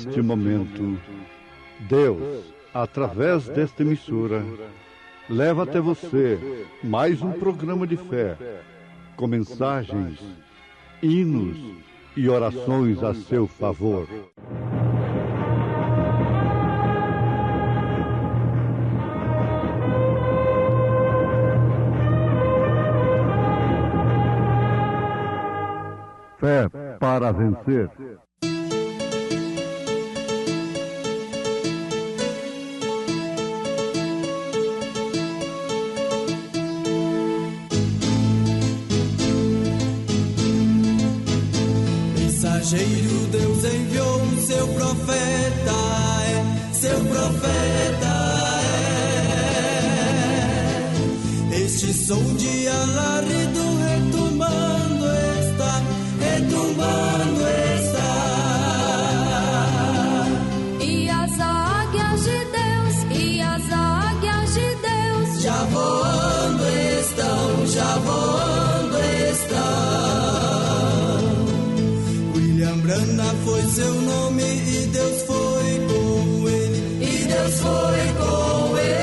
neste momento, Deus, através desta emissora, leva até você mais um programa de fé, com mensagens, hinos e orações a seu favor. Fé para vencer. Mensageiro, Deus enviou o seu profeta, seu profeta Este som de alarido retumbando está, retumbando está. E as águias de Deus, e as águias de Deus já voando estão, já voando estão. William Branham foi seu nome e Deus foi com ele, e Deus foi com ele.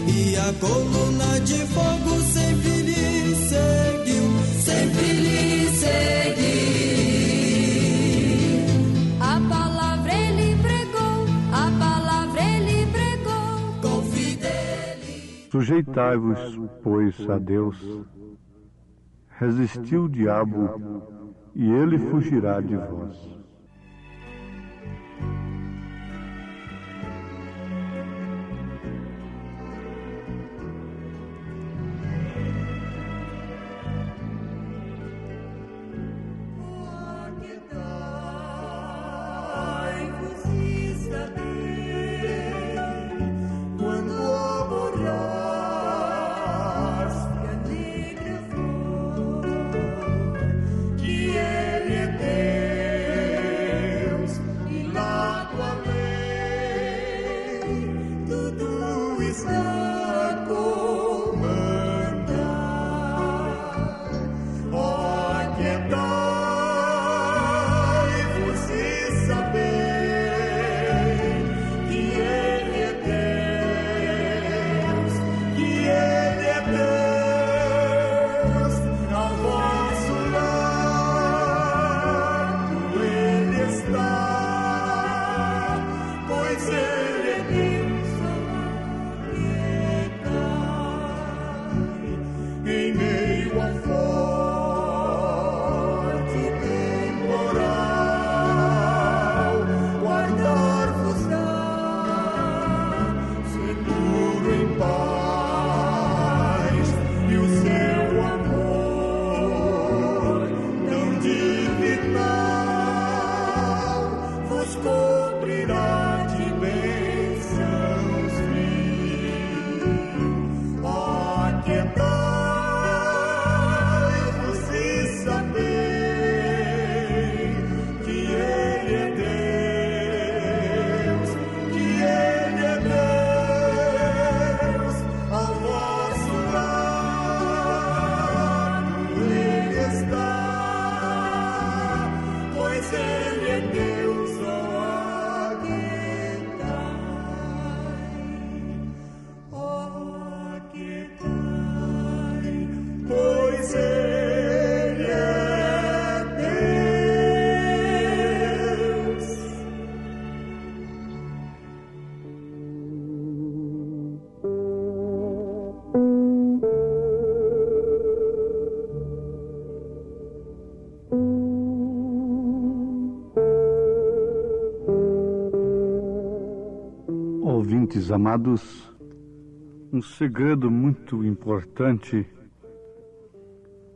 E a coluna de fogo sempre lhe seguiu, sempre lhe seguiu. A palavra ele pregou, a palavra ele pregou com fidelidade. Sujeitai-vos, pois, a Deus. Resisti o diabo, e ele fugirá de vós. Ouvintes amados, um segredo muito importante,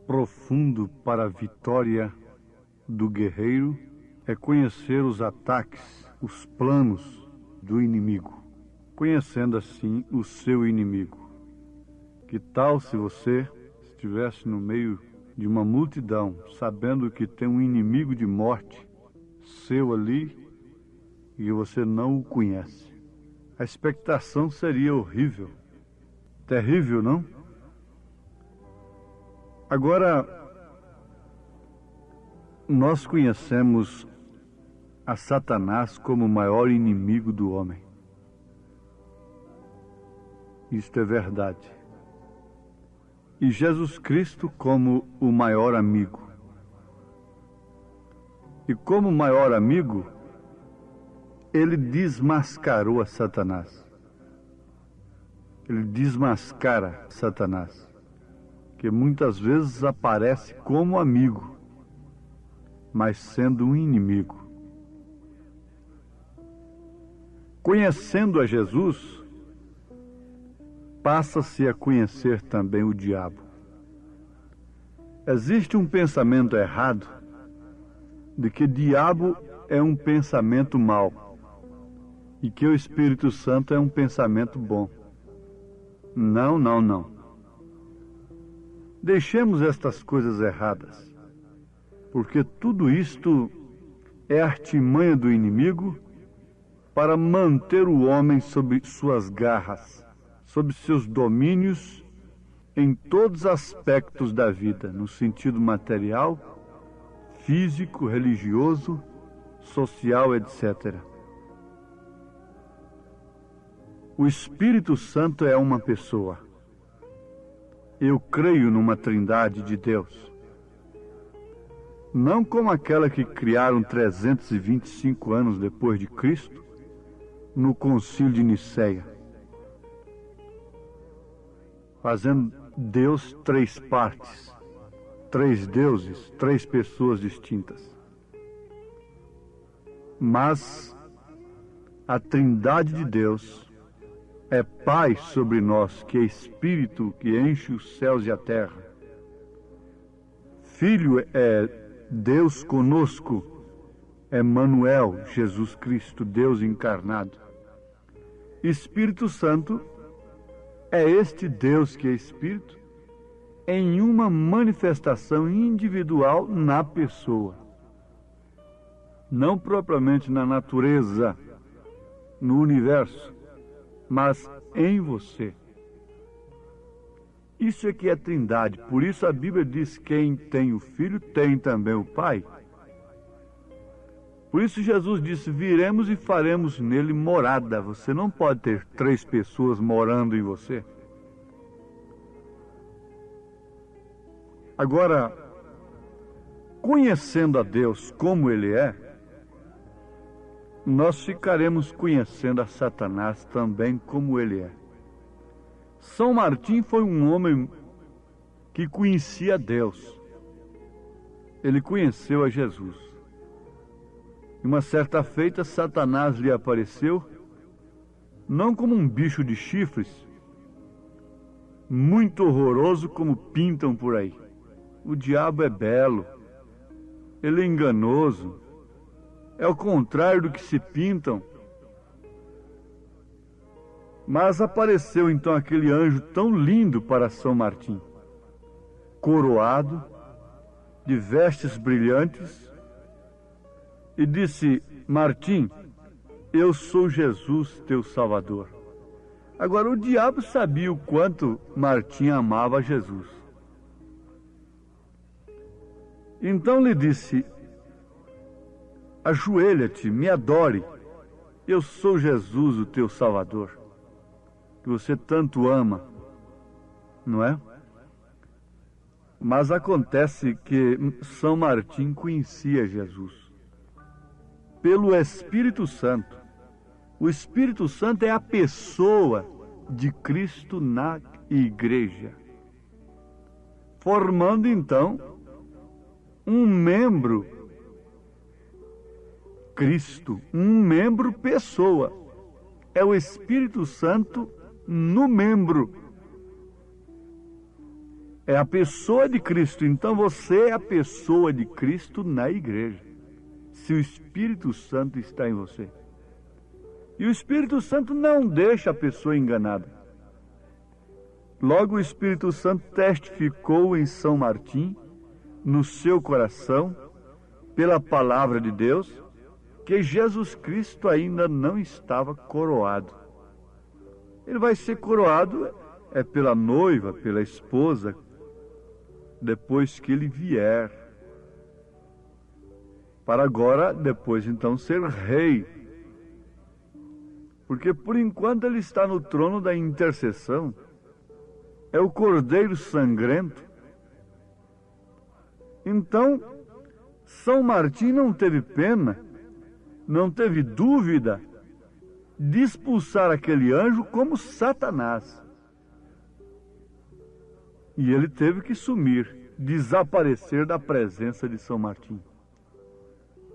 profundo para a vitória do guerreiro é conhecer os ataques, os planos do inimigo, conhecendo assim o seu inimigo. Que tal se você estivesse no meio de uma multidão, sabendo que tem um inimigo de morte seu ali e você não o conhece? A expectação seria horrível, terrível, não? Agora, nós conhecemos a Satanás como o maior inimigo do homem. Isto é verdade. E Jesus Cristo como o maior amigo. E como maior amigo, ele desmascarou a Satanás. Ele desmascara Satanás, que muitas vezes aparece como amigo, mas sendo um inimigo. Conhecendo a Jesus, passa-se a conhecer também o diabo. Existe um pensamento errado de que diabo é um pensamento mau e que o Espírito Santo é um pensamento bom. Não, não, não. Deixemos estas coisas erradas, porque tudo isto é artimanha do inimigo para manter o homem sob suas garras, sob seus domínios em todos os aspectos da vida, no sentido material, físico, religioso, social, etc. O Espírito Santo é uma pessoa. Eu creio numa trindade de Deus. Não como aquela que criaram 325 anos depois de Cristo, no Concílio de Nicéia, fazendo Deus três partes, três deuses, três pessoas distintas. Mas a trindade de Deus é Pai sobre nós, que é Espírito que enche os céus e a terra. Filho é Deus conosco, Emmanuel, Jesus Cristo, Deus encarnado. Espírito Santo é este Deus que é Espírito em uma manifestação individual na pessoa. Não propriamente na natureza, no universo, mas em você. Isso é que é trindade. Por isso a Bíblia diz: quem tem o Filho tem também o Pai. Por isso Jesus disse: viremos e faremos nele morada. Você não pode ter três pessoas morando em você. Agora, conhecendo a Deus como Ele é, nós ficaremos conhecendo a Satanás também como ele é. São Martim foi um homem que conhecia Deus. Ele conheceu a Jesus. E uma certa feita, Satanás lhe apareceu, não como um bicho de chifres, muito horroroso como pintam por aí. O diabo é belo, ele é enganoso, é o contrário do que se pintam. Mas apareceu então aquele anjo tão lindo para São Martim, coroado, de vestes brilhantes, e disse: Martim, eu sou Jesus, teu Salvador. Agora, o diabo sabia o quanto Martim amava Jesus. Então lhe disse: ajoelha-te, me adore, eu sou Jesus, o teu Salvador, que você tanto ama, não é? Mas acontece que São Martim conhecia Jesus pelo Espírito Santo. O Espírito Santo é a pessoa de Cristo na igreja, formando então um membro Cristo, um membro pessoa. É o Espírito Santo no membro. É a pessoa de Cristo. Então você é a pessoa de Cristo na igreja, se o Espírito Santo está em você. E o Espírito Santo não deixa a pessoa enganada. Logo o Espírito Santo testificou em São Martim, no seu coração, pela palavra de Deus, que Jesus Cristo ainda não estava coroado. Ele vai ser coroado pela noiva, pela esposa, depois que ele vier. para agora, depois então, ser rei. Porque por enquanto ele está no trono da intercessão. É o Cordeiro sangrento. Então, São Martim não teve pena, não teve dúvida de expulsar aquele anjo como Satanás. E ele teve que sumir, desaparecer da presença de São Martim.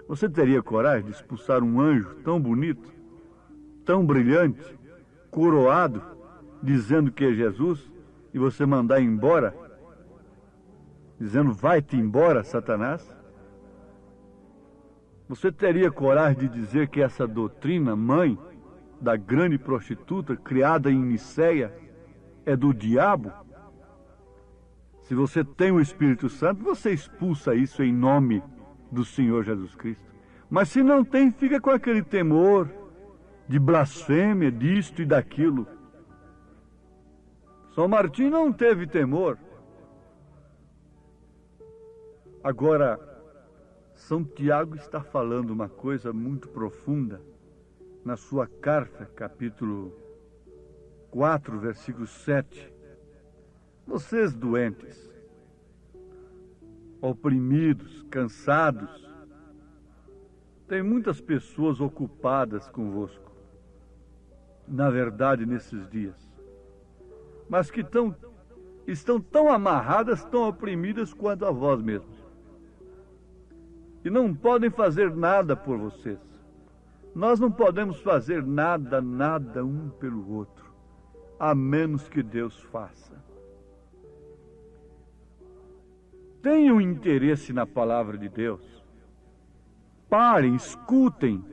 Você teria coragem de expulsar um anjo tão bonito, tão brilhante, coroado, dizendo que é Jesus, e você mandar embora, dizendo, vai-te embora, Satanás? Você teria coragem de dizer que essa doutrina, mãe da grande prostituta, criada em Nicéia, é do diabo? Se você tem o Espírito Santo, você expulsa isso em nome do Senhor Jesus Cristo. Mas se não tem, fica com aquele temor de blasfêmia, disto e daquilo. São Martim não teve temor. Agora, São Tiago está falando uma coisa muito profunda na sua carta, capítulo 4, versículo 7. Vocês doentes, oprimidos, cansados, tem muitas pessoas ocupadas convosco, na verdade, nesses dias, mas que estão tão amarradas, tão oprimidas quanto a vós mesmos. E não podem fazer nada por vocês. Nós não podemos fazer nada um pelo outro, a menos que Deus faça. Tenham interesse na palavra de Deus. Parem, escutem,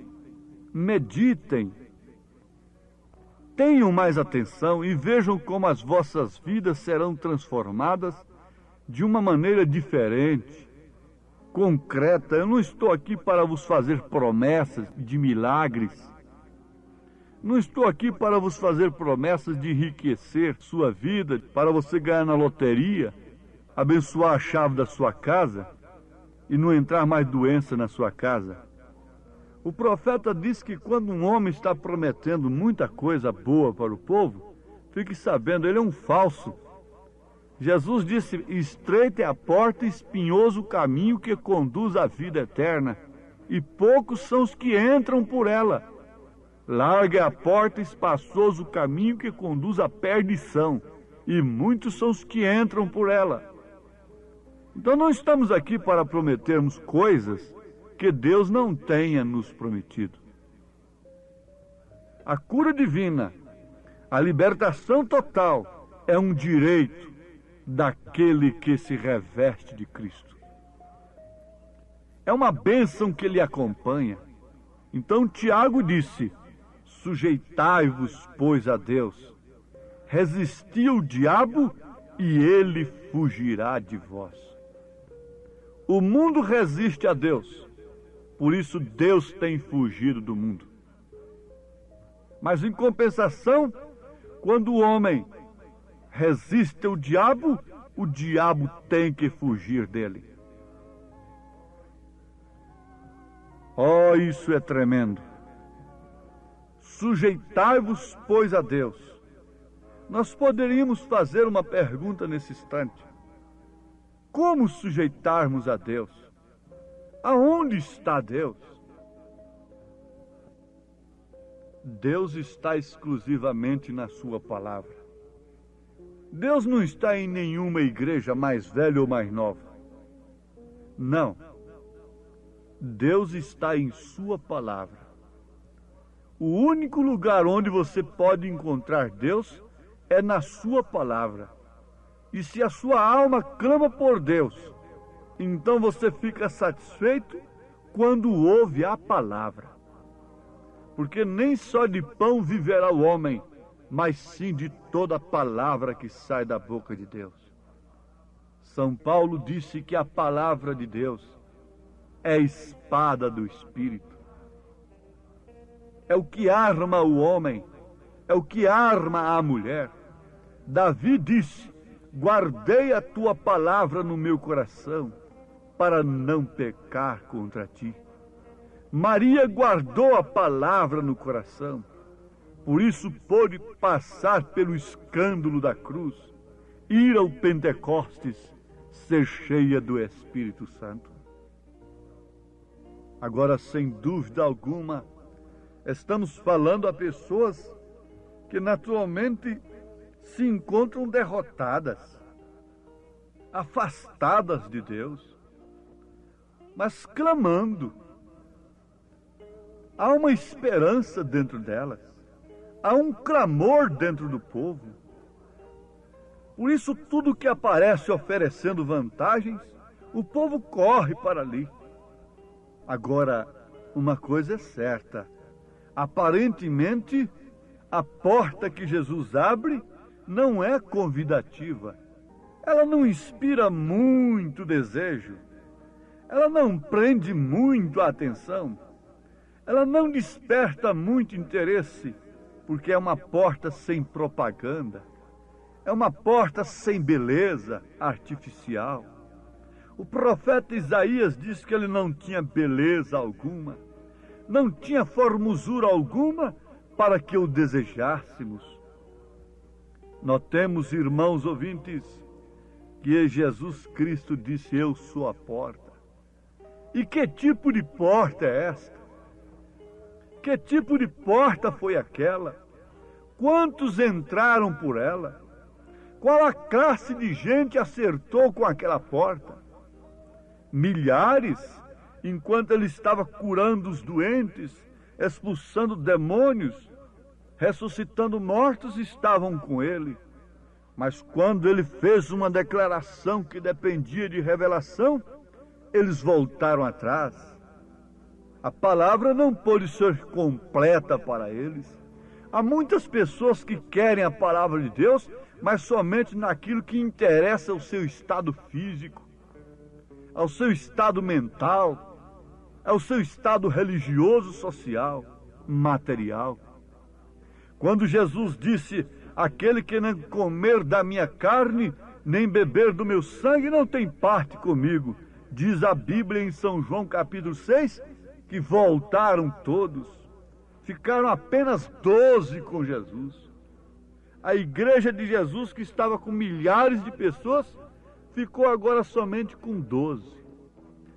meditem. Tenham mais atenção e vejam como as vossas vidas serão transformadas de uma maneira diferente, concreta. Eu não estou aqui para vos fazer promessas de milagres. Não estou aqui para vos fazer promessas de enriquecer sua vida, para você ganhar na loteria, abençoar a chave da sua casa e não entrar mais doença na sua casa. O profeta diz que quando um homem está prometendo muita coisa boa para o povo, fique sabendo, ele é um falso. Jesus disse, estreita é a porta e espinhoso o caminho que conduz à vida eterna, e poucos são os que entram por ela. Larga é a porta e espaçoso o caminho que conduz à perdição, e muitos são os que entram por ela. Então não estamos aqui para prometermos coisas que Deus não tenha nos prometido. A cura divina, a libertação total, é um direito daquele que se reveste de Cristo. É uma bênção que lhe acompanha. Então Tiago disse, sujeitai-vos, pois, a Deus. Resisti ao diabo e ele fugirá de vós. O mundo resiste a Deus, por isso Deus tem fugido do mundo. Mas em compensação, quando o homem resiste ao diabo, o diabo tem que fugir dele. Oh, isso é tremendo. Sujeitai-vos, pois, a Deus. Nós poderíamos fazer uma pergunta nesse instante. Como sujeitarmos a Deus? Aonde está Deus? Deus está exclusivamente na sua palavra. Deus não está em nenhuma igreja mais velha ou mais nova. Não. Deus está em sua palavra. O único lugar onde você pode encontrar Deus é na sua palavra. E se a sua alma clama por Deus, então você fica satisfeito quando ouve a palavra. Porque nem só de pão viverá o homem, mas sim de toda a palavra que sai da boca de Deus. São Paulo disse que a palavra de Deus é a espada do Espírito. É o que arma o homem, é o que arma a mulher. Davi disse, guardei a tua palavra no meu coração, para não pecar contra ti. Maria guardou a palavra no coração, por isso pôde passar pelo escândalo da cruz, ir ao Pentecostes, ser cheia do Espírito Santo. Agora, sem dúvida alguma, estamos falando a pessoas que naturalmente se encontram derrotadas, afastadas de Deus, mas clamando. Há uma esperança dentro delas, há um clamor dentro do povo. Por isso, tudo que aparece oferecendo vantagens, o povo corre para ali. Agora, uma coisa é certa, aparentemente, a porta que Jesus abre não é convidativa. Ela não inspira muito desejo. Ela não prende muito a atenção. Ela não desperta muito interesse, porque é uma porta sem propaganda. É uma porta sem beleza artificial. O profeta Isaías diz que ele não tinha beleza alguma, não tinha formosura alguma para que o desejássemos. Notemos, irmãos ouvintes, que Jesus Cristo disse: eu sou a porta. E que tipo de porta é esta? Que tipo de porta foi aquela? Quantos entraram por ela? Qual a classe de gente acertou com aquela porta? Milhares, enquanto ele estava curando os doentes, expulsando demônios, ressuscitando mortos, estavam com ele. Mas quando ele fez uma declaração que dependia de revelação, eles voltaram atrás. A palavra não pôde ser completa para eles. Há muitas pessoas que querem a palavra de Deus, mas somente naquilo que interessa ao seu estado físico, ao seu estado mental, ao seu estado religioso, social, material. Quando Jesus disse: aquele que não comer da minha carne, nem beber do meu sangue, não tem parte comigo, diz a Bíblia em São João capítulo 6, que voltaram todos, ficaram apenas 12 com Jesus. A igreja de Jesus, que estava com milhares de pessoas, ficou agora somente com 12.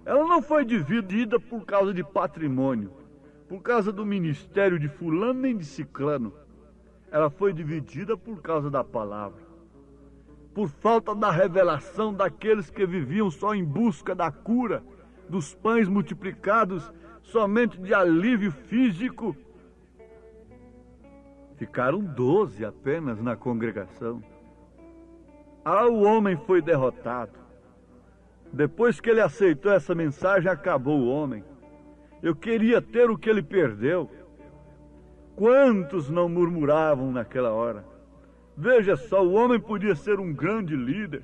Ela não foi dividida por causa de patrimônio, por causa do ministério de fulano nem de ciclano. Ela foi dividida por causa da palavra, por falta da revelação daqueles que viviam só em busca da cura, dos pães multiplicados, somente de alívio físico. Ficaram 12 apenas na congregação. O homem foi derrotado. Depois que ele aceitou essa mensagem, acabou o homem. Eu queria ter o que ele perdeu. Quantos não murmuravam naquela hora? Veja só, o homem podia ser um grande líder,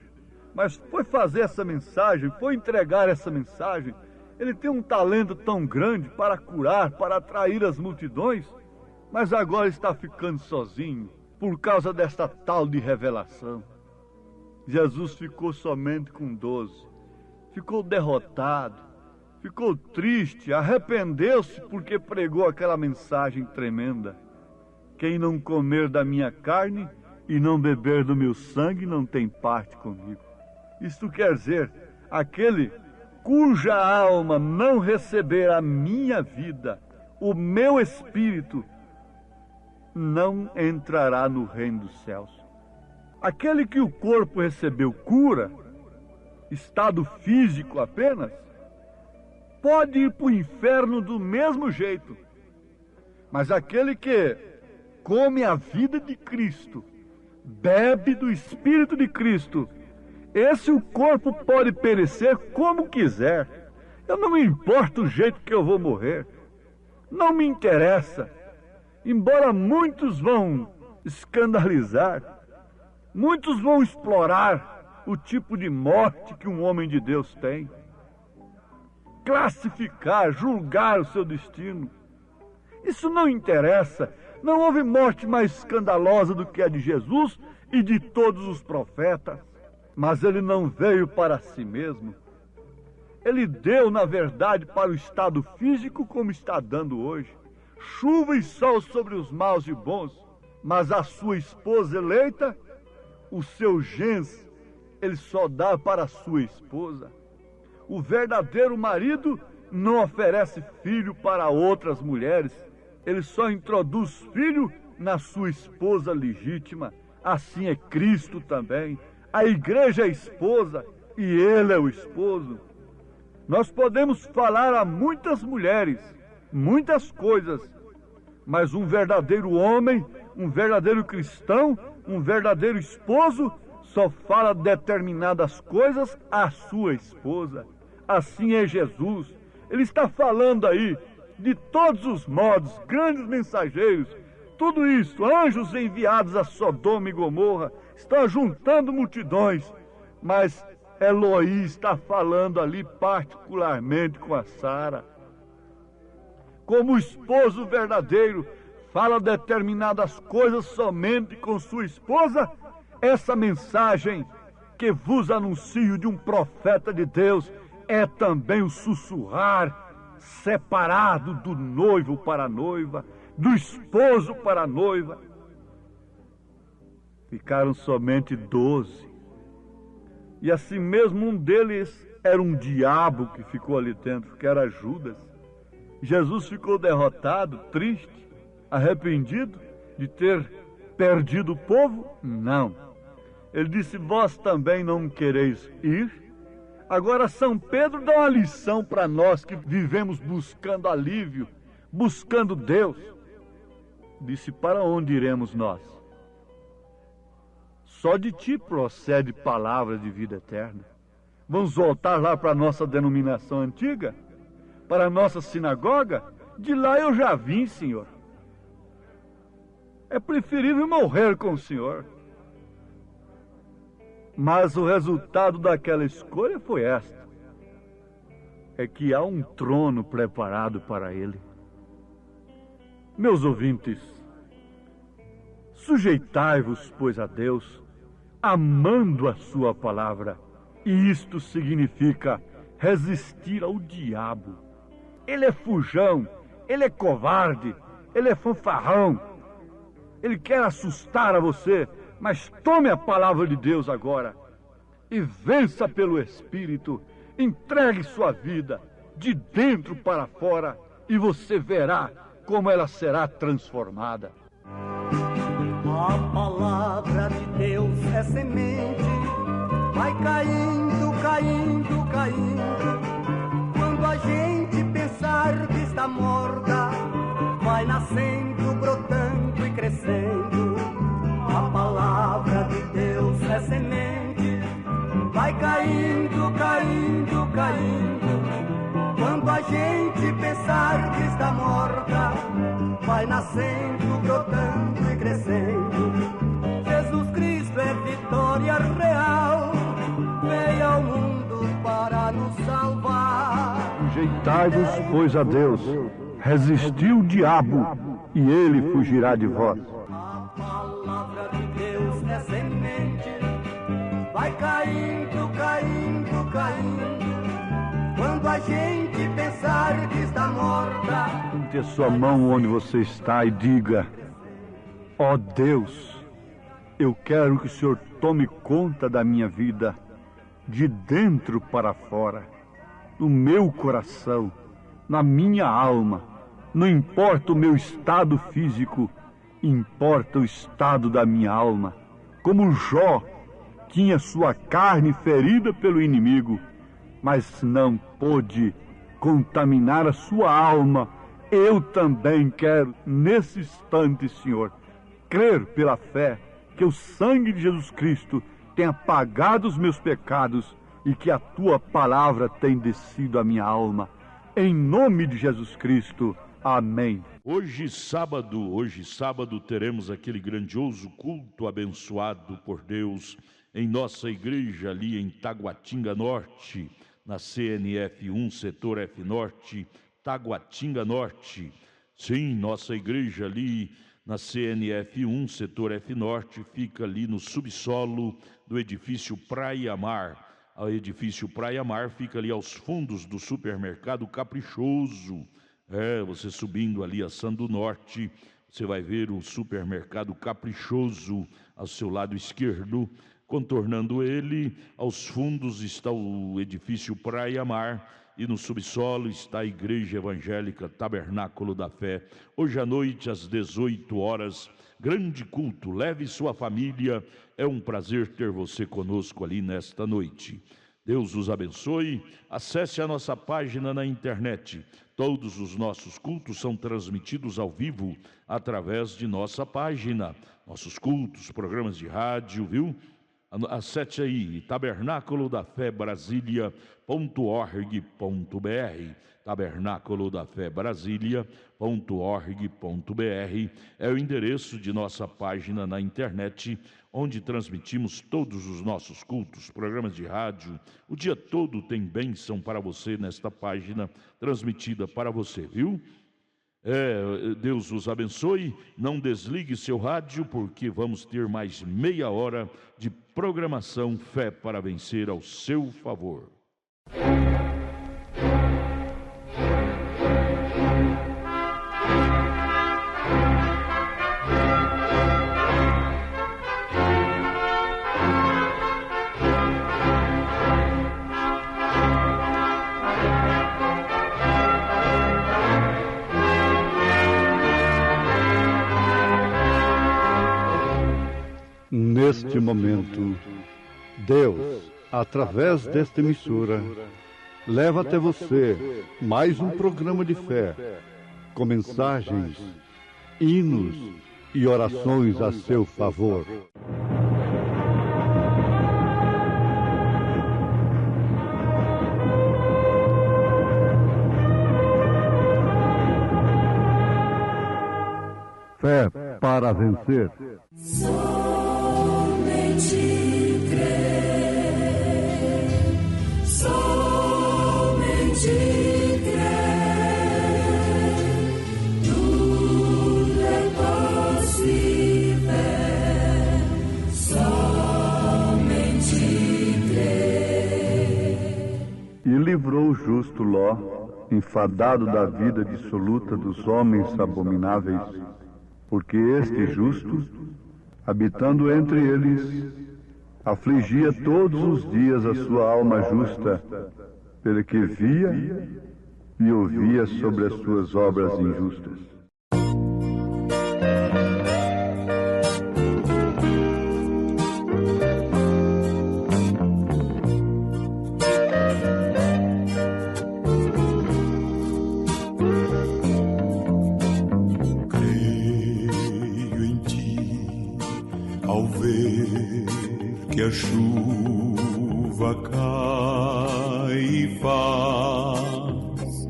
mas foi fazer essa mensagem, foi entregar essa mensagem. Ele tem um talento tão grande para curar, para atrair as multidões, mas agora está ficando sozinho por causa desta tal de revelação. Jesus ficou somente com 12, ficou derrotado, ficou triste, arrependeu-se porque pregou aquela mensagem tremenda: quem não comer da minha carne e não beber do meu sangue não tem parte comigo. Isto quer dizer, aquele cuja alma não receber a minha vida, o meu espírito, não entrará no reino dos céus. Aquele que o corpo recebeu cura, estado físico apenas, pode ir para o inferno do mesmo jeito. Mas aquele que come a vida de Cristo, bebe do Espírito de Cristo, esse o corpo pode perecer como quiser. Eu não me importo o jeito que eu vou morrer. Não me interessa. Embora muitos vão escandalizar, muitos vão explorar o tipo de morte que um homem de Deus tem, classificar, julgar o seu destino. Isso não interessa. Não houve morte mais escandalosa do que a de Jesus e de todos os profetas. Mas ele não veio para si mesmo. Ele deu, na verdade, para o estado físico como está dando hoje. Chuva e sol sobre os maus e bons, mas a sua esposa eleita, o seu gens, ele só dá para a sua esposa. O verdadeiro marido não oferece filho para outras mulheres, ele só introduz filho na sua esposa legítima. Assim é Cristo também. A igreja é a esposa e ele é o esposo. Nós podemos falar a muitas mulheres, muitas coisas, mas um verdadeiro homem, um verdadeiro cristão, um verdadeiro esposo, só fala determinadas coisas à sua esposa. Assim é Jesus. Ele está falando aí de todos os modos, grandes mensageiros, tudo isso, anjos enviados a Sodoma e Gomorra, estão juntando multidões, mas Eloí está falando ali particularmente com a Sara. Como o esposo verdadeiro fala determinadas coisas somente com sua esposa, essa mensagem que vos anuncio de um profeta de Deus é também o sussurrar separado do noivo para a noiva, do esposo para a noiva. Ficaram somente 12. E assim mesmo um deles era um diabo que ficou ali dentro, que era Judas. Jesus ficou derrotado, triste, arrependido de ter perdido o povo? Não. Ele disse, vós também não quereis ir? Agora São Pedro dá uma lição para nós que vivemos buscando alívio, buscando Deus. Disse, para onde iremos nós? Só de ti procede palavra de vida eterna. Vamos voltar lá para a nossa denominação antiga? Para a nossa sinagoga? De lá eu já vim, Senhor. É preferível morrer com o Senhor. Mas o resultado daquela escolha foi esta. É que há um trono preparado para ele. Meus ouvintes, sujeitai-vos, pois, a Deus, amando a sua palavra. E isto significa resistir ao diabo. Ele é fujão, ele é covarde, ele é fanfarrão. Ele quer assustar a você, mas tome a palavra de Deus agora e vença pelo Espírito. Entregue sua vida de dentro para fora e você verá como ela será transformada. A palavra de Deus é semente, vai caindo, caindo, caindo. Quando a gente pensar que está morta, vai nascendo, brotando e crescendo. A palavra de Deus é semente, vai caindo, caindo, caindo. Quando a gente pensar que está morta, vai nascendo, brotando e crescendo. Jesus Cristo é vitória real, veio ao mundo para nos salvar. Sujeitai-vos, pois, a Deus, resisti o diabo, e ele fugirá de vós. A palavra de Deus é semente, vai caindo, caindo, caindo. Quando a gente pensar que está morta, Levante a sua mão onde você está e diga, ó Deus, eu quero que o Senhor tome conta da minha vida, de dentro para fora, no meu coração, na minha alma. Não importa o meu estado físico, importa o estado da minha alma. Como Jó tinha sua carne ferida pelo inimigo, mas não pôde contaminar a sua alma. Eu também quero, nesse instante, Senhor, crer pela fé que o sangue de Jesus Cristo tem apagado os meus pecados e que a Tua palavra tem descido à minha alma. Em nome de Jesus Cristo. Amém. Hoje sábado, teremos aquele grandioso culto abençoado por Deus em nossa igreja ali em Taguatinga Norte, na CNF 1, setor F Norte, Taguatinga Norte. Sim, nossa igreja ali na CNF 1, setor F Norte, fica ali no subsolo do edifício Praia Mar, O edifício Praia Mar fica ali aos fundos do supermercado Caprichoso. Você subindo ali a Sando Norte, você vai ver o supermercado Caprichoso ao seu lado esquerdo. Contornando ele, aos fundos está o edifício Praia Mar e no subsolo está a Igreja Evangélica Tabernáculo da Fé. Hoje à noite, às 18 horas, grande culto. Leve sua família. É um prazer ter você conosco ali nesta noite. Deus os abençoe. Acesse a nossa página na internet. Todos os nossos cultos são transmitidos ao vivo através de nossa página. Nossos cultos, programas de rádio, viu? Acesse aí, tabernáculo da fé Brasília.org.br, tabernáculo da fé Brasília.org.br é o endereço de nossa página na internet, onde transmitimos todos os nossos cultos, programas de rádio. O dia todo tem bênção para você nesta página transmitida para você, viu? Deus os abençoe. Não desligue seu rádio, porque vamos ter mais meia hora de programação Fé para Vencer ao seu favor. Neste momento, Deus, através desta emissora, leva até você mais um programa de fé, com mensagens, hinos e orações a seu favor. Fé para vencer. Somente crer, somente crer, tudo é possível, somente crer. E livrou o justo Ló, enfadado da vida dissoluta dos homens abomináveis, porque este justo, habitando entre eles, afligia todos os dias a sua alma justa, pelo que via e ouvia sobre as suas obras injustas. Que a chuva cai e faz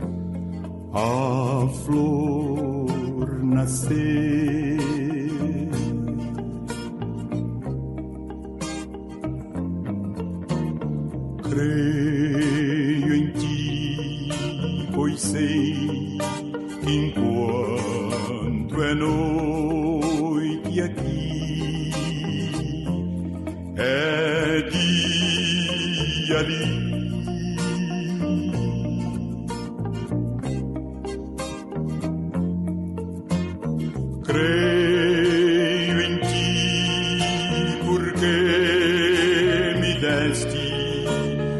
a flor nascer. Creio em ti, pois sei que enquanto é noite aqui, é dia ali. Creio em ti, porque me deste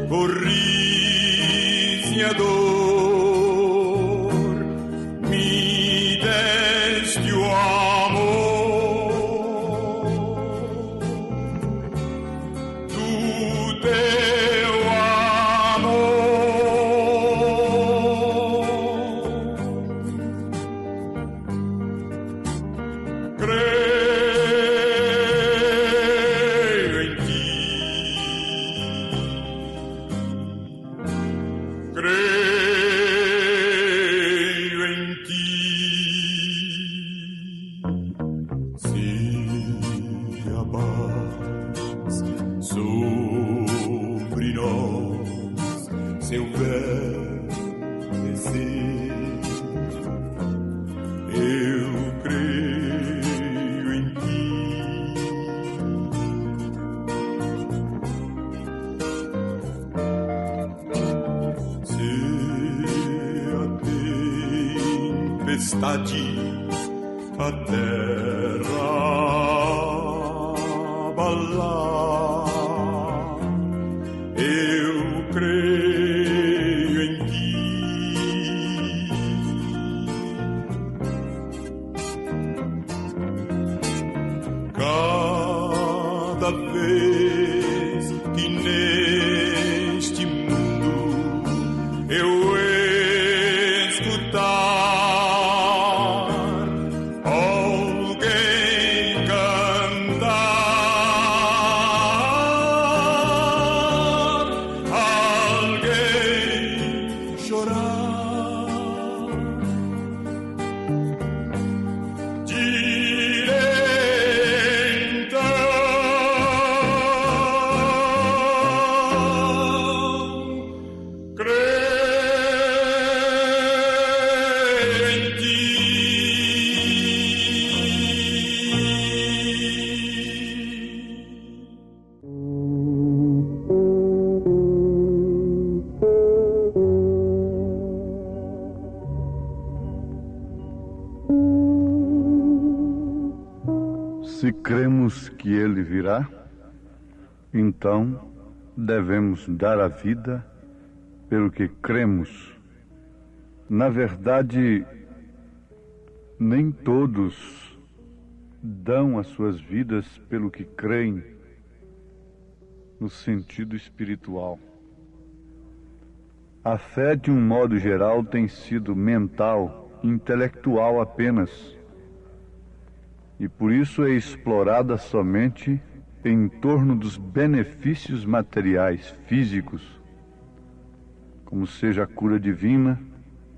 o riso e a dor, me deste o amor. tempestade a terra abalar. Eu creio em ti. Cada vez que neste mundo eu escutar Se cremos que Ele virá, então devemos dar a vida pelo que cremos. Na verdade, nem todos dão as suas vidas pelo que creem no sentido espiritual. A fé, de um modo geral, tem sido mental, intelectual apenas. E por isso é explorada somente em torno dos benefícios materiais, físicos, como seja a cura divina,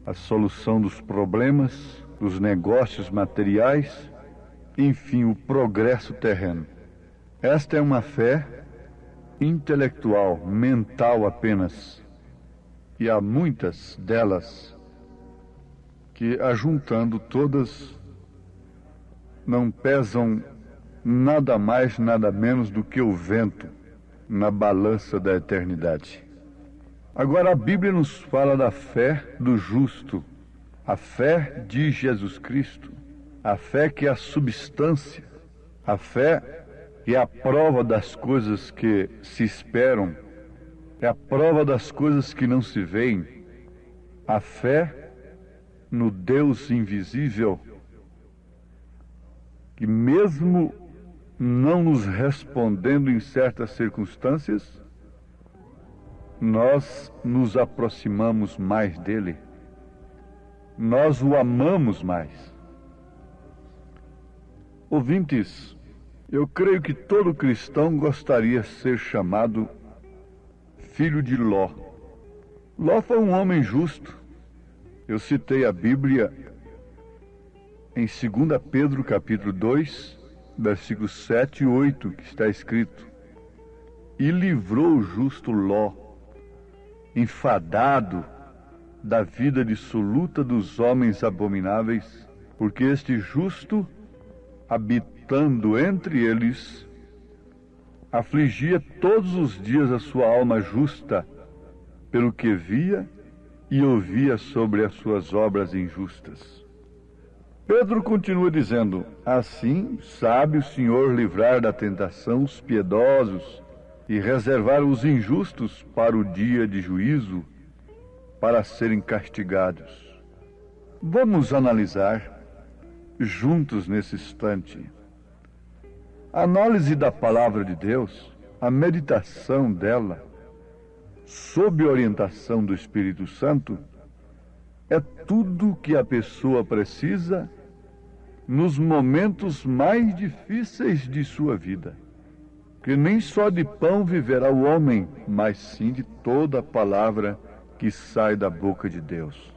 a solução dos problemas, dos negócios materiais, enfim, o progresso terreno. Esta é uma fé intelectual, mental apenas. E há muitas delas que, ajuntando todas, não pesam nada mais, nada menos do que o vento na balança da eternidade. Agora a Bíblia nos fala da fé do justo, a fé de Jesus Cristo, a fé que é a substância, a fé que é a prova das coisas que se esperam, é a prova das coisas que não se veem, a fé no Deus invisível, que mesmo não nos respondendo em certas circunstâncias, nós nos aproximamos mais dele, nós o amamos mais. Ouvintes, eu creio que todo cristão gostaria de ser chamado filho de Ló. Ló foi um homem justo. Eu citei a Bíblia em 2 Pedro capítulo 2, versículos 7 e 8, que está escrito: e livrou o justo Ló, enfadado da vida dissoluta dos homens abomináveis, porque este justo, habitando entre eles, afligia todos os dias a sua alma justa, pelo que via e ouvia sobre as suas obras injustas. Pedro continua dizendo: assim sabe o Senhor livrar da tentação os piedosos e reservar os injustos para o dia de juízo, para serem castigados. Vamos analisar juntos nesse instante a análise da palavra de Deus, a meditação dela, sob orientação do Espírito Santo, é tudo que a pessoa precisa nos momentos mais difíceis de sua vida. Que nem só de pão viverá o homem, mas sim de toda a palavra que sai da boca de Deus.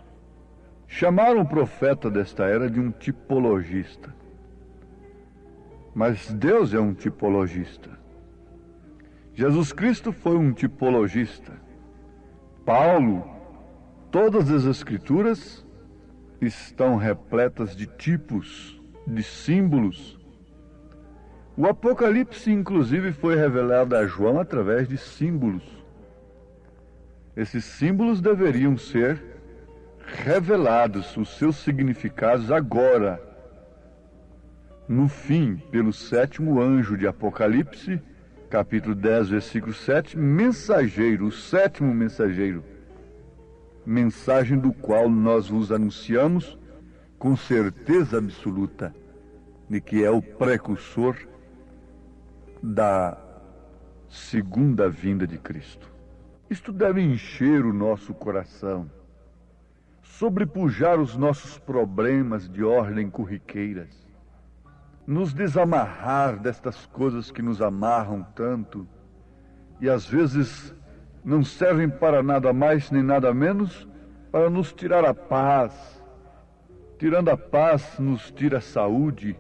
Chamaram o profeta desta era de um tipologista. Mas Deus é um tipologista. Jesus Cristo foi um tipologista. Paulo, todas as Escrituras estão repletas de tipos, de símbolos. O Apocalipse, inclusive, foi revelado a João através de símbolos. Esses símbolos deveriam ser revelados os seus significados agora, no fim, pelo 7º anjo de Apocalipse, capítulo 10, versículo 7, mensageiro, o 7º mensageiro, mensagem do qual nós vos anunciamos com certeza absoluta de que é o precursor da segunda vinda de Cristo. Isto deve encher o nosso coração, sobrepujar os nossos problemas de ordem corriqueiras, nos desamarrar destas coisas que nos amarram tanto e às vezes não servem para nada mais nem nada menos para nos tirar a paz. Tirando a paz, nos tira a saúde,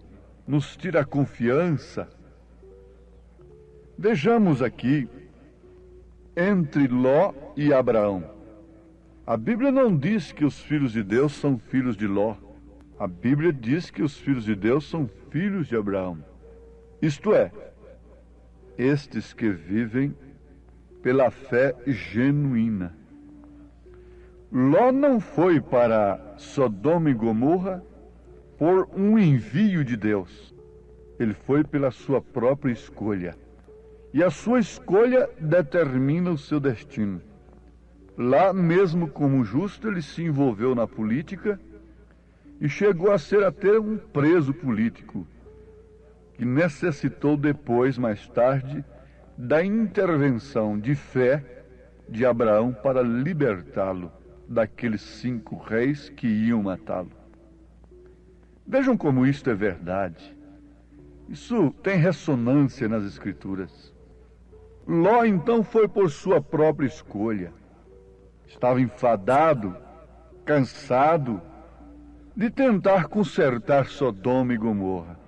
nos tira a confiança. Vejamos aqui, entre Ló e Abraão. A Bíblia não diz que os filhos de Deus são filhos de Ló. A Bíblia diz que os filhos de Deus são filhos de Abraão. Isto é, estes que vivem pela fé genuína. Ló não foi para Sodoma e Gomorra por um envio de Deus. Ele foi pela sua própria escolha. E a sua escolha determina o seu destino. Lá, mesmo como justo, ele se envolveu na política e chegou a ser até um preso político, que necessitou depois, mais tarde, da intervenção de fé de Abraão para libertá-lo daqueles 5 reis que iam matá-lo. Vejam como isto é verdade. Isso tem ressonância nas Escrituras. Ló, então, foi por sua própria escolha. Estava enfadado, cansado de tentar consertar Sodoma e Gomorra.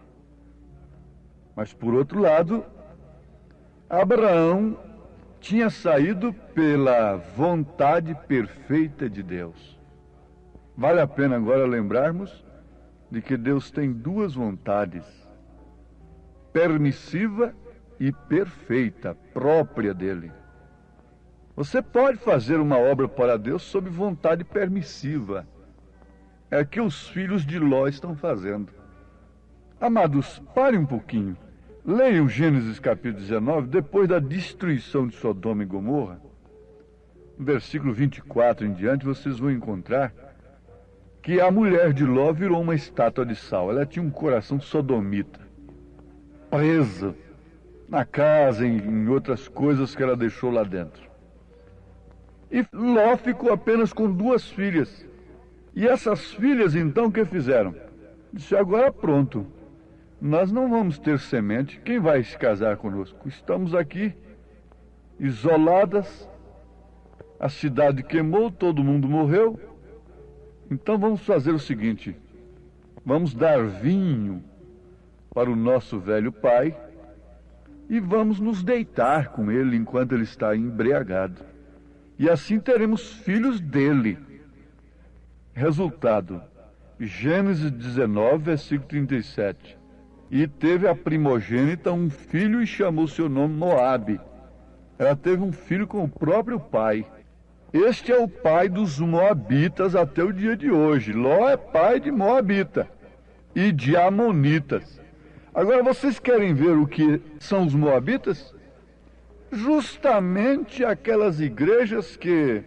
Mas, por outro lado, Abraão tinha saído pela vontade perfeita de Deus. Vale a pena agora lembrarmos de que Deus tem 2 vontades, permissiva e perfeita, própria dele. Você pode fazer uma obra para Deus sob vontade permissiva. É o que os filhos de Ló estão fazendo. Amados, parem um pouquinho. Leiam Gênesis capítulo 19, depois da destruição de Sodoma e Gomorra. No versículo 24 em diante, vocês vão encontrar que a mulher de Ló virou uma estátua de sal. Ela tinha um coração sodomita, presa na casa, em outras coisas que ela deixou lá dentro. E Ló ficou apenas com 2 filhas. E essas filhas, então, o que fizeram? Disse, agora pronto, nós não vamos ter semente, quem vai se casar conosco? Estamos aqui, isoladas, a cidade queimou, todo mundo morreu, então vamos fazer o seguinte, vamos dar vinho para o nosso velho pai e vamos nos deitar com ele enquanto ele está embriagado. E assim teremos filhos dele. Resultado, Gênesis 19, versículo 37. E teve a primogênita um filho e chamou seu nome Moabe. Ela teve um filho com o próprio pai. Este é o pai dos Moabitas até o dia de hoje. Ló é pai de Moabita e de Amonitas. Agora, vocês querem ver o que são os Moabitas? Justamente aquelas igrejas que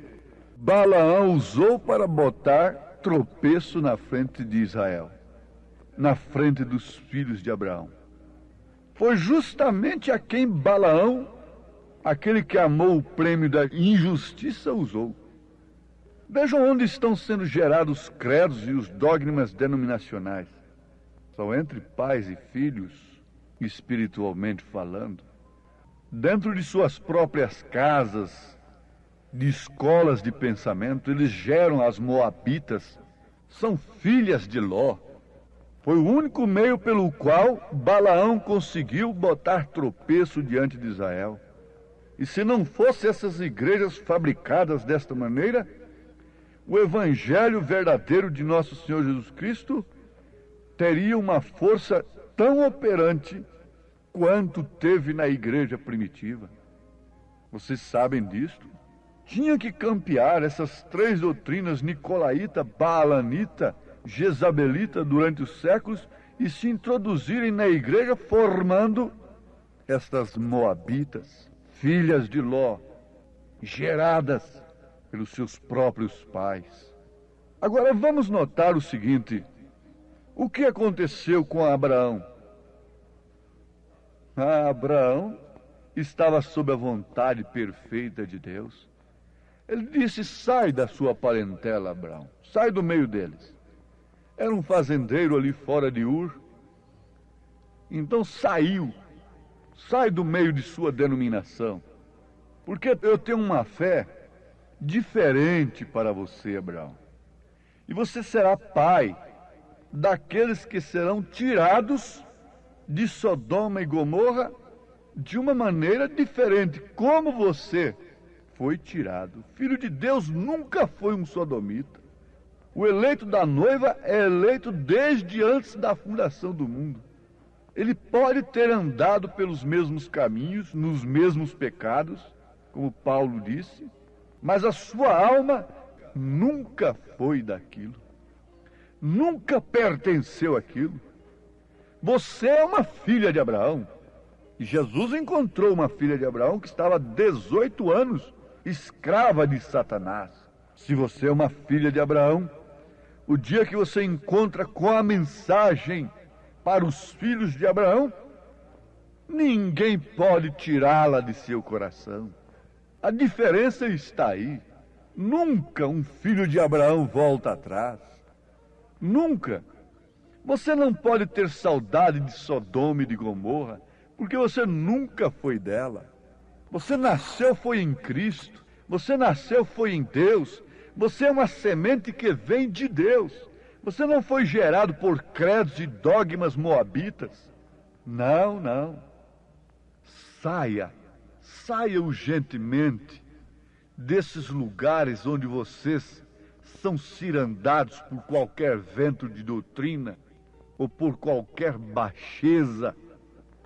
Balaão usou para botar tropeço na frente de Israel, na frente dos filhos de Abraão. Foi justamente a quem Balaão, aquele que amou o prêmio da injustiça, usou. Vejam onde estão sendo gerados os credos e os dogmas denominacionais. São entre pais e filhos, espiritualmente falando. Dentro de suas próprias casas, de escolas de pensamento, eles geram as Moabitas, são filhas de Ló. Foi o único meio pelo qual Balaão conseguiu botar tropeço diante de Israel. E se não fossem essas igrejas fabricadas desta maneira, o evangelho verdadeiro de nosso Senhor Jesus Cristo teria uma força tão operante quanto teve na igreja primitiva. Vocês sabem disto? tinha que campear essas 3 doutrinas nicolaíta, baalanita, jezabelita durante os séculos e se introduzirem na igreja formando estas moabitas, filhas de Ló, geradas pelos seus próprios pais. Agora vamos notar o seguinte: o que aconteceu com Abraão? Abraão estava sob a vontade perfeita de Deus. Ele disse: sai da sua parentela, Abraão, sai do meio deles. Era um fazendeiro ali fora de Ur. Então sai do meio de sua denominação, porque eu tenho uma fé diferente para você, Abraão. E você será pai daqueles que serão tirados de Sodoma e Gomorra de uma maneira diferente, como você foi tirado. Filho de Deus nunca foi um sodomita. O eleito da noiva é eleito desde antes da fundação do mundo. Ele pode ter andado pelos mesmos caminhos, nos mesmos pecados, como Paulo disse, mas a sua alma nunca foi daquilo. Nunca pertenceu àquilo. Você é uma filha de Abraão. E Jesus encontrou uma filha de Abraão que estava há 18 anos escrava de Satanás. Se você é uma filha de Abraão, o dia que você encontra com a mensagem para os filhos de Abraão, ninguém pode tirá-la de seu coração. A diferença está aí. Nunca um filho de Abraão volta atrás. Nunca. Você não pode ter saudade de Sodoma e de Gomorra, porque você nunca foi dela. Você nasceu foi em Cristo. Você nasceu foi em Deus. Você é uma semente que vem de Deus. Você não foi gerado por credos e dogmas moabitas. Não, não. Saia urgentemente desses lugares onde vocês são cirandados por qualquer vento de doutrina ou por qualquer baixeza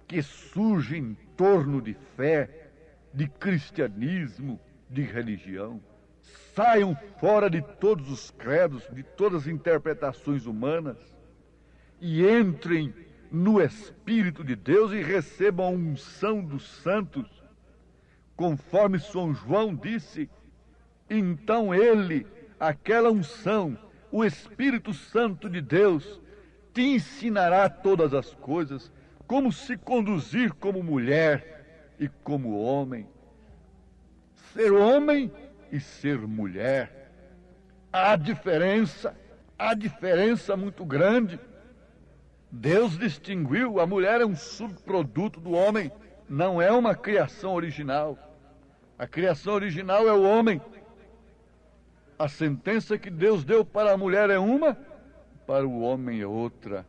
que surge em torno de fé, de cristianismo, de religião. Saiam fora de todos os credos, de todas as interpretações humanas e entrem no Espírito de Deus e recebam a unção dos santos, conforme São João disse. Então ele, aquela unção, o Espírito Santo de Deus, te ensinará todas as coisas, como se conduzir como mulher e como homem. Ser homem e ser mulher. Há diferença muito grande. Deus distinguiu, a mulher é um subproduto do homem, não é uma criação original. A criação original é o homem. A sentença que Deus deu para a mulher é uma, para o homem é outra.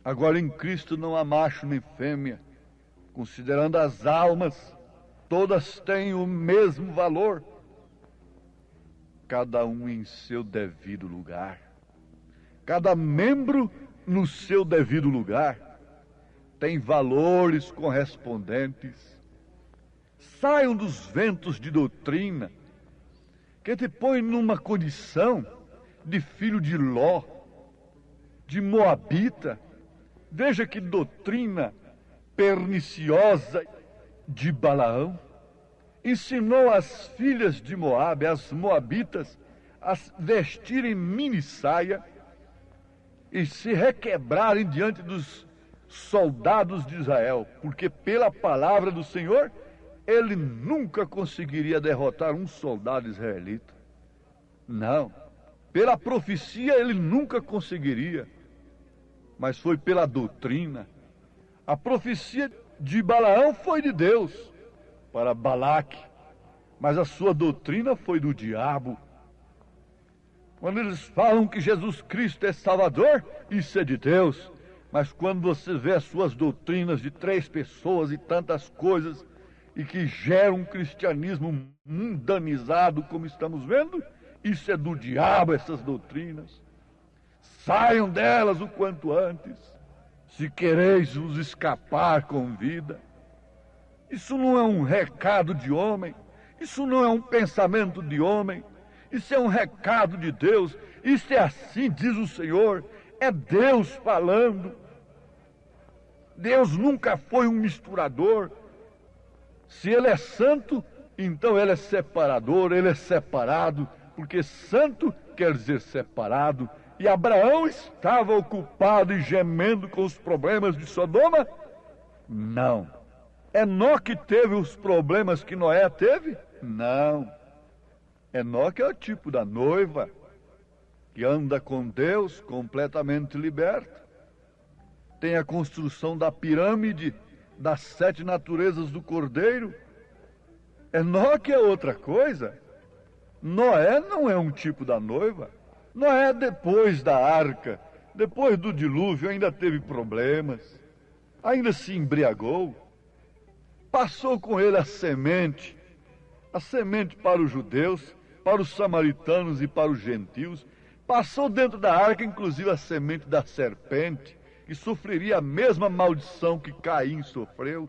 Agora em Cristo não há macho nem fêmea, considerando as almas, todas têm o mesmo valor, cada um em seu devido lugar, cada membro no seu devido lugar, tem valores correspondentes. Saiam dos ventos de doutrina que te põe numa condição de filho de Ló, de moabita. Veja que doutrina perniciosa de Balaão. Ensinou as filhas de Moabe, as moabitas, a vestirem mini-saia e se requebrarem diante dos soldados de Israel, porque pela palavra do Senhor, ele nunca conseguiria derrotar um soldado israelita. Não. Pela profecia, ele nunca conseguiria. Mas foi pela doutrina. A profecia de Balaão foi de Deus para Balaque, mas a sua doutrina foi do diabo. Quando eles falam que Jesus Cristo é Salvador, isso é de Deus. Mas quando você vê as suas doutrinas de 3 pessoas e tantas coisas, e que geram um cristianismo mundanizado, como estamos vendo, isso é do diabo, essas doutrinas. Saiam delas o quanto antes, se quereis vos escapar com vida. Isso não é um recado de homem, Isso não é um pensamento de homem, isso é um recado de Deus, isso é assim, diz o Senhor, é Deus falando. Deus nunca foi um misturador. Se Ele é santo, então Ele é separador, Ele é separado, porque santo quer dizer separado. E Abraão estava ocupado e gemendo com os problemas de Sodoma? Não. Enoque teve os problemas que Noé teve? Não. Enoque é o tipo da noiva que anda com Deus completamente liberta. Tem a construção da pirâmide das 7 naturezas do Cordeiro. Enoque é outra coisa. Noé não é um tipo da noiva. Noé, depois da arca, depois do dilúvio, ainda teve problemas, ainda se embriagou. Passou com ele a semente para os judeus, para os samaritanos e para os gentios. Passou dentro da arca, inclusive, a semente da serpente, que sofreria a mesma maldição que Caim sofreu.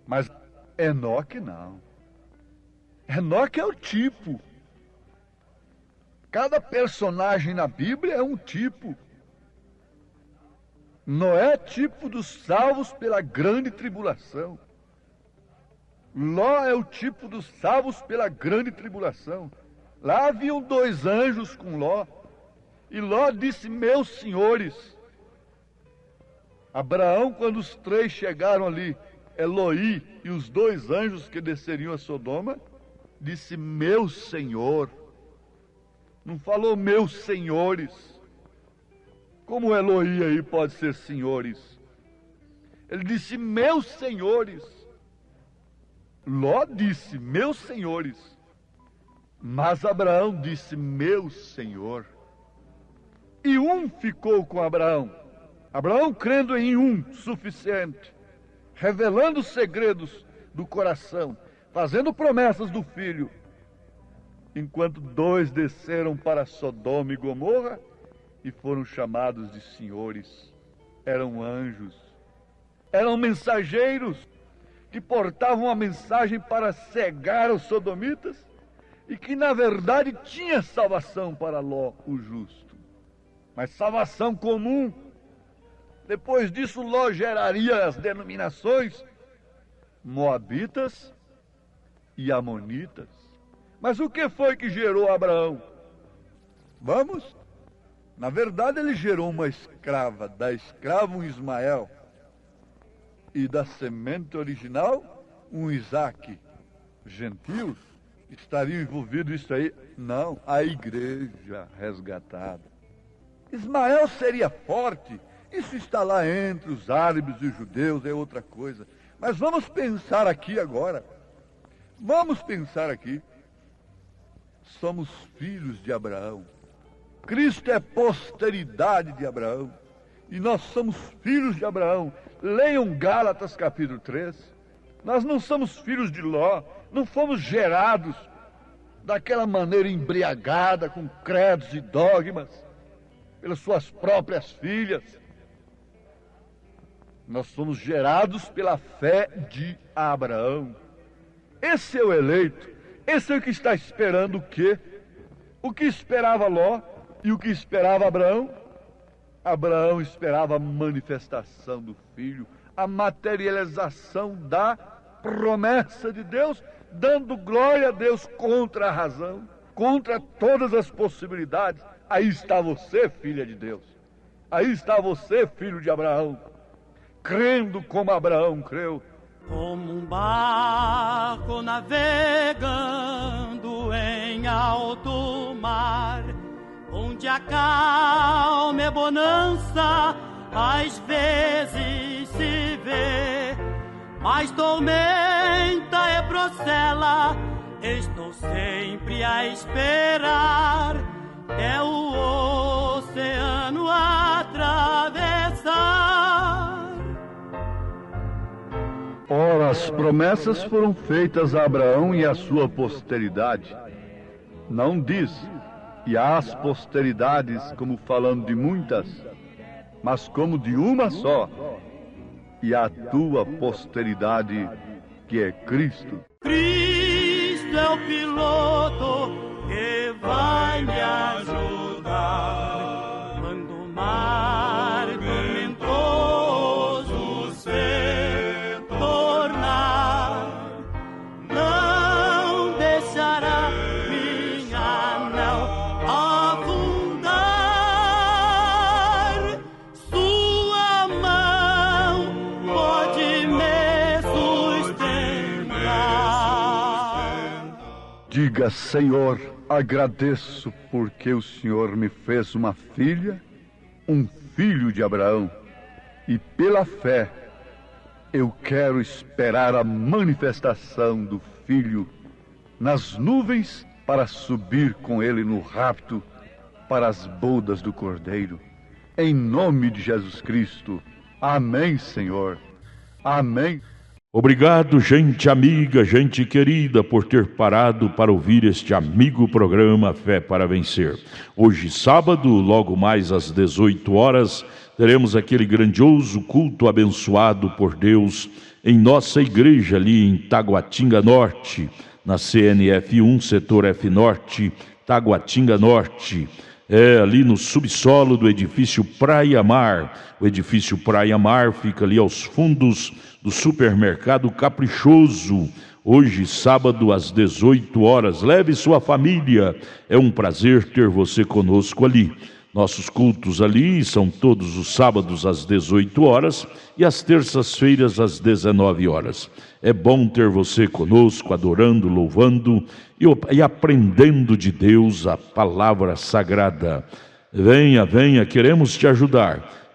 Mas Enoque não. Enoque é o tipo. Cada personagem na Bíblia é um tipo. Noé é tipo dos salvos pela grande tribulação. Ló é o tipo dos salvos pela grande tribulação. Lá haviam 2 anjos com Ló. E Ló disse, meus senhores. Abraão, quando os 3 chegaram ali, Eloi e os 2 anjos que desceriam a Sodoma, disse, meu senhor. Não falou meus senhores. Como Eloi aí pode ser senhores? Ele disse, meus senhores. Ló disse, meus senhores. Mas Abraão disse, meu senhor. E um ficou com Abraão. Abraão crendo em um suficiente, revelando os segredos do coração, fazendo promessas do filho. Enquanto 2 desceram para Sodoma e Gomorra e foram chamados de senhores. Eram anjos, eram mensageiros que portavam a mensagem para cegar os sodomitas e que na verdade tinha salvação para Ló, o justo. Mas salvação comum. Depois disso Ló geraria as denominações moabitas e amonitas. Mas o que foi que gerou Abraão? Vamos? Na verdade, ele gerou uma escrava, da escrava um Ismael, e da semente original, um Isaque. Gentios estariam envolvidos nisso aí? Não, a igreja resgatada. Ismael seria forte, isso está lá entre os árabes e os judeus, é outra coisa. Mas vamos pensar aqui agora. Vamos pensar aqui. Somos filhos de Abraão. Cristo é posteridade de Abraão. E nós somos filhos de Abraão. Leiam Gálatas capítulo 3. Nós não somos filhos de Ló. Não fomos gerados daquela maneira embriagada, com credos e dogmas, pelas suas próprias filhas. Nós somos gerados pela fé de Abraão. Esse é o eleito. Esse é o que está esperando o quê? O que esperava Ló e o que esperava Abraão? Abraão esperava a manifestação do Filho, a materialização da promessa de Deus, dando glória a Deus contra a razão, contra todas as possibilidades. Aí está você, filha de Deus. Aí está você, filho de Abraão, crendo como Abraão creu. Como um barco navegando em alto mar, onde a calma é bonança, às vezes se vê, mas tormenta é procela, estou sempre a esperar, é o oceano atravessar. Ora, as promessas foram feitas a Abraão e à sua posteridade. Não diz, e às posteridades, como falando de muitas, mas como de uma só, e a tua posteridade, que é Cristo. Cristo é o piloto que vai me ajudar quando o mar tormentoso se tornar. Não deixará minha nau afundar. Sua mão pode me sustentar. Diga, Senhor, agradeço porque o Senhor me fez uma filha, um filho de Abraão. E pela fé, eu quero esperar a manifestação do Filho nas nuvens para subir com ele no rapto para as bodas do Cordeiro. Em nome de Jesus Cristo. Amém, Senhor. Amém. Obrigado, gente amiga, gente querida, por ter parado para ouvir este amigo programa Fé para Vencer. Hoje, sábado, logo mais às 18 horas, teremos aquele grandioso culto abençoado por Deus em nossa igreja ali em Taguatinga Norte, na CNF 1, setor F Norte, Taguatinga Norte. Ali no subsolo do edifício Praia Mar. O edifício Praia Mar fica ali aos fundos do supermercado Caprichoso. Hoje, sábado, às 18 horas. Leve sua família. É um prazer ter você conosco ali. Nossos cultos ali são todos os sábados às 18 horas e às terças-feiras às 19 horas. É bom ter você conosco, adorando, louvando e aprendendo de Deus a palavra sagrada. Venha, venha, queremos te ajudar.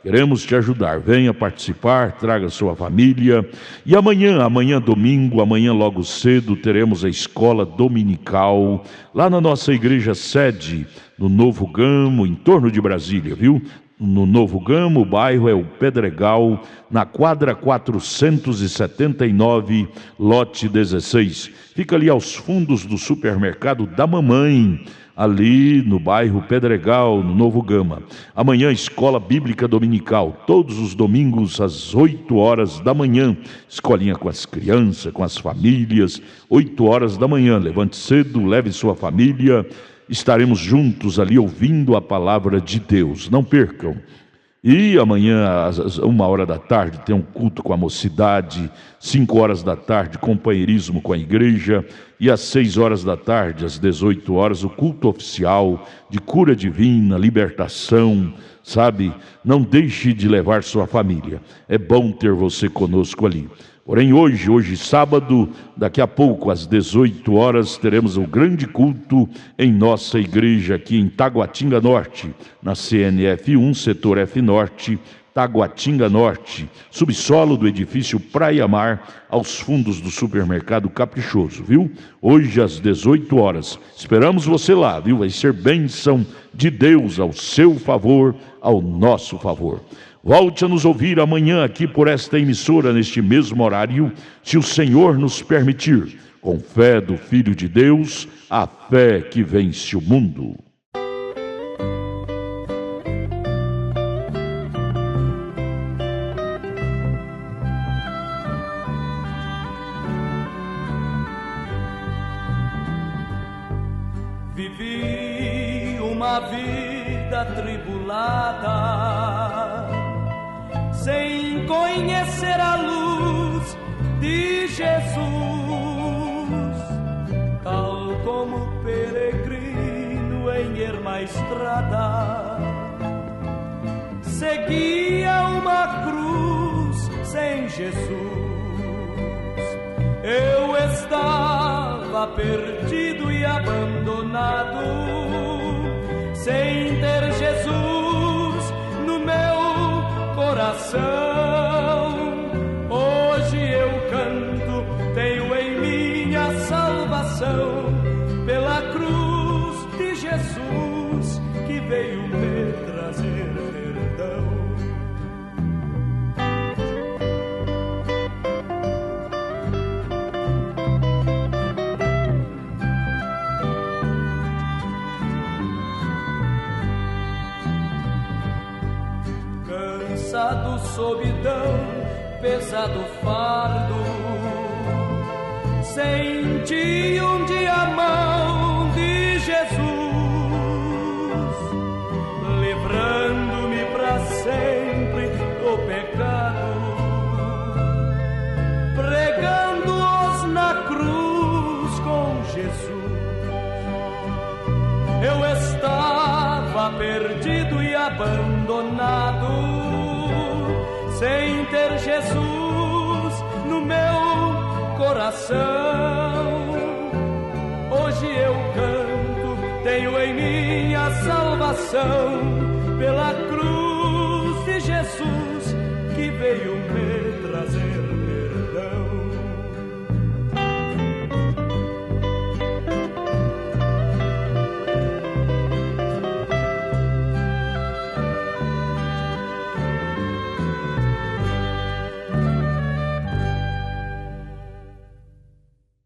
Venha participar, traga sua família. E amanhã domingo, amanhã logo cedo, teremos a escola dominical lá na nossa igreja sede, no Novo Gamo, em torno de Brasília, viu? No Novo Gamo, o bairro é o Pedregal, na quadra 479, lote 16. Fica ali aos fundos do supermercado da Mamãe, ali no bairro Pedregal, no Novo Gama. Amanhã, escola bíblica dominical, todos os domingos às 8 horas da manhã. Escolinha com as crianças, com as famílias, 8 horas da manhã. Levante cedo, leve sua família. Estaremos juntos ali ouvindo a palavra de Deus. Não percam. E amanhã, às 1 hora da tarde, tem um culto com a mocidade. 5 horas da tarde, companheirismo com a igreja. E às 6 horas da tarde, às 18 horas, o culto oficial de cura divina, libertação, sabe? Não deixe de levar sua família. É bom ter você conosco ali. Porém, hoje sábado, daqui a pouco, às 18 horas, teremos um grande culto em nossa igreja aqui em Taguatinga Norte, na CNF 1, setor F Norte, Taguatinga Norte, subsolo do edifício Praia Mar, aos fundos do supermercado Caprichoso, viu? Hoje às 18 horas. Esperamos você lá, viu? Vai ser bênção de Deus ao seu favor, ao nosso favor. Volte a nos ouvir amanhã aqui por esta emissora, neste mesmo horário, se o Senhor nos permitir, com fé do Filho de Deus, a fé que vence o mundo. Vivi uma vida tribulada, sem conhecer a luz de Jesus, tal como peregrino em erma estrada, seguia uma cruz sem Jesus. Eu estava perdido e abandonado, sem ter Jesus no meu coração. Hoje eu canto, tenho em mim a salvação, pela cruz de Jesus que veio me trazer perdão. Cansado, solidão, pesado fardo, senti um dia a mão de Jesus, livrando-me para sempre do pecado, pregando-os na cruz com Jesus. Eu estava perdido e abandonado, sem ter Jesus no meu coração. Hoje eu canto, tenho em mim a salvação pela